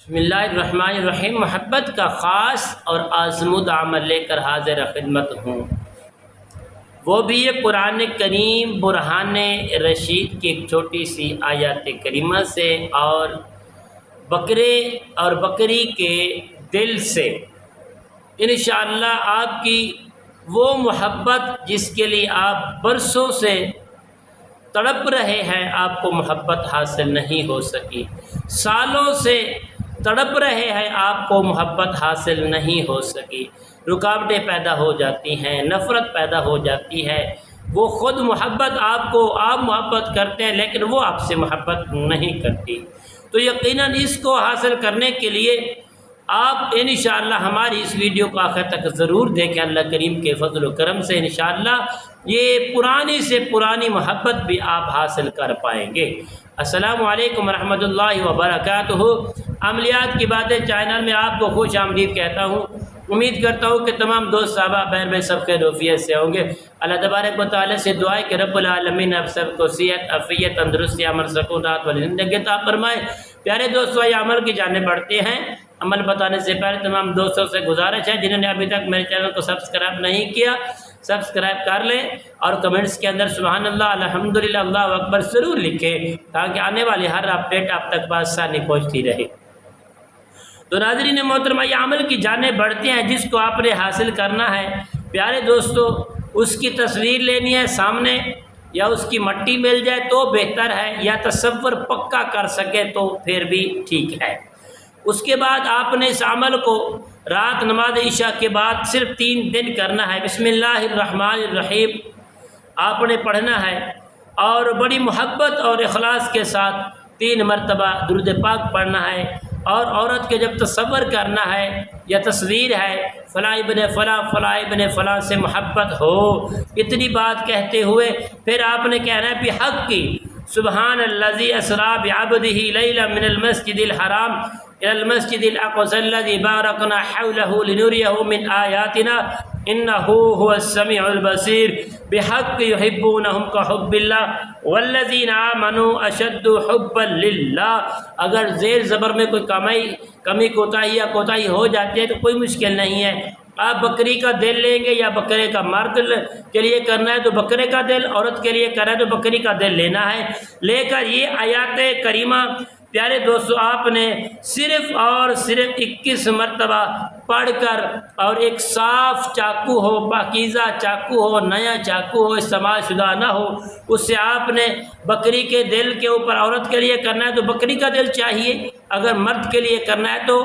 بسم اللہ الرحمن الرحیم۔ محبت کا خاص اور آزمودہ عمل لے کر حاضر خدمت ہوں، وہ بھی یہ قرآن کریم برہان رشید کی ایک چھوٹی سی آیات کریمہ سے اور بکرے اور بکری کے دل سے۔ انشاءاللہ آپ کی وہ محبت جس کے لیے آپ برسوں سے تڑپ رہے ہیں، آپ کو محبت حاصل نہیں ہو سکی، سالوں سے تڑپ رہے ہیں، آپ کو محبت حاصل نہیں ہو سکی، رکاوٹیں پیدا ہو جاتی ہیں، نفرت پیدا ہو جاتی ہے، وہ خود محبت آپ محبت کرتے ہیں لیکن وہ آپ سے محبت نہیں کرتی، تو یقیناً اس کو حاصل کرنے کے لیے آپ انشاءاللہ ہماری اس ویڈیو کو آخر تک ضرور دیکھیں۔ اللہ کریم کے فضل و کرم سے انشاءاللہ یہ پرانی سے پرانی محبت بھی آپ حاصل کر پائیں گے۔ السلام علیکم ورحمۃ اللہ وبرکاتہ۔ عملیات کی باتیں چینل میں آپ کو خوش آمدید کہتا ہوں۔ امید کرتا ہوں کہ تمام دوست صحابہ بہن بھائی سب خیر وعافیت سے ہوں گے۔ اللہ تبارک و تعالیٰ سے دعا ہے کہ رب العالمین آپ سب کو صحت، عافیت، تندرستی، امن، سکون، راحت والی زندگی عطا فرمائے۔ پیارے دوستو، یہ عمل کی جانب بڑھتے ہیں۔ عمل بتانے سے پہلے تمام دوستوں سے گزارش ہے جنہوں نے ابھی تک میرے چینل کو سبسکرائب نہیں کیا، سبسکرائب کر لیں اور کمنٹس کے اندر سبحان اللہ، الحمدللہ، اللہ اکبر ضرور لکھیں تاکہ آنے والی ہر اپڈیٹ آپ تک بآسانی پہنچتی رہے۔ تو ناظرین محترمہ، یہ عمل کی جانب بڑھتے ہیں جس کو آپ نے حاصل کرنا ہے۔ پیارے دوستو، اس کی تصویر لینی ہے سامنے، یا اس کی مٹی مل جائے تو بہتر ہے، یا تصور پکا کر سکے تو پھر بھی ٹھیک ہے۔ اس کے بعد آپ نے اس عمل کو رات نماز عشاء کے بعد صرف 3 دن کرنا ہے۔ بسم اللہ الرحمن الرحیم آپ نے پڑھنا ہے اور بڑی محبت اور اخلاص کے ساتھ 3 مرتبہ درود پاک پڑھنا ہے، اور عورت کے جب تصور کرنا ہے یا تصویر ہے فلاں ابن فلاں فلاں ابن فلاں سے محبت ہو، اتنی بات کہتے ہوئے پھر آپ نے کہنا ہے بحق کی سبحان الذی اسریٰ بعبدہ لیلا من المسجد الحرام الى المسجد الاقصى الذي باركنا حوله لنريه من آياتنا انه هو السميع البصير بحق يحبونهم كحب الله والذين آمنوا اشد حبا لله۔ اگر زیر زبر میں کوئی کمی کوتاہی یا کوتاہی ہو جاتی ہے تو کوئی مشکل نہیں ہے، آپ بکری کا دل لیں گے یا بکرے کا، مرد کے لیے کرنا ہے تو بکرے کا دل، عورت کے لیے کرنا ہے تو بکری کا دل لینا ہے، لے کر یہ آیات کریمہ پیارے دوستو آپ نے صرف اور صرف 21 مرتبہ پڑھ کر، اور ایک صاف چاقو ہو، پاکیزہ چاقو ہو، نیا چاقو ہو، استعمال شدہ نہ ہو، اس سے آپ نے بکری کے دل کے اوپر، عورت کے لیے کرنا ہے تو بکری کا دل چاہیے، اگر مرد کے لیے کرنا ہے تو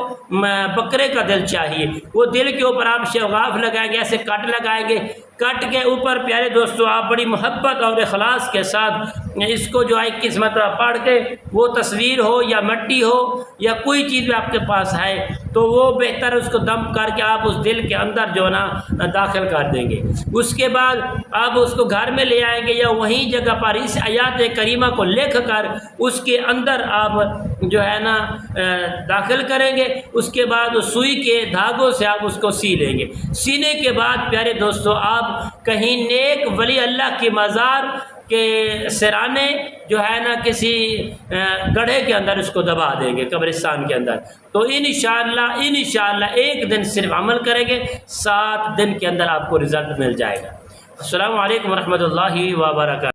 بکرے کا دل چاہیے، وہ دل کے اوپر آپ شغاف لگائیں گے، ایسے کٹ لگائیں گے، کٹ کے اوپر پیارے دوستو آپ بڑی محبت اور اخلاص کے ساتھ اس کو جو 21 مرتبہ پڑھ کے، وہ تصویر ہو یا مٹی ہو یا کوئی چیز بھی آپ کے پاس ہے تو وہ بہتر اس کو دم کر کے آپ اس دل کے اندر جو نا داخل کر دیں گے۔ اس کے بعد آپ اس کو گھر میں لے آئیں گے یا وہیں جگہ پر اس آیات کریمہ کو لکھ کر اس کے اندر آپ جو ہے نا داخل کریں گے۔ اس کے بعد اس سوئی کے دھاگوں سے آپ اس کو سی لیں گے۔ سینے کے بعد پیارے دوستو آپ کہیں نیک ولی اللہ کی مزار کے سرانے جو ہے نا کسی گڑھے کے اندر اس کو دبا دیں گے، قبرستان کے اندر، تو انشاءاللہ 1 دن صرف عمل کریں گے، 7 دن کے اندر آپ کو رزلٹ مل جائے گا۔ السلام علیکم ورحمۃ اللہ وبرکاتہ۔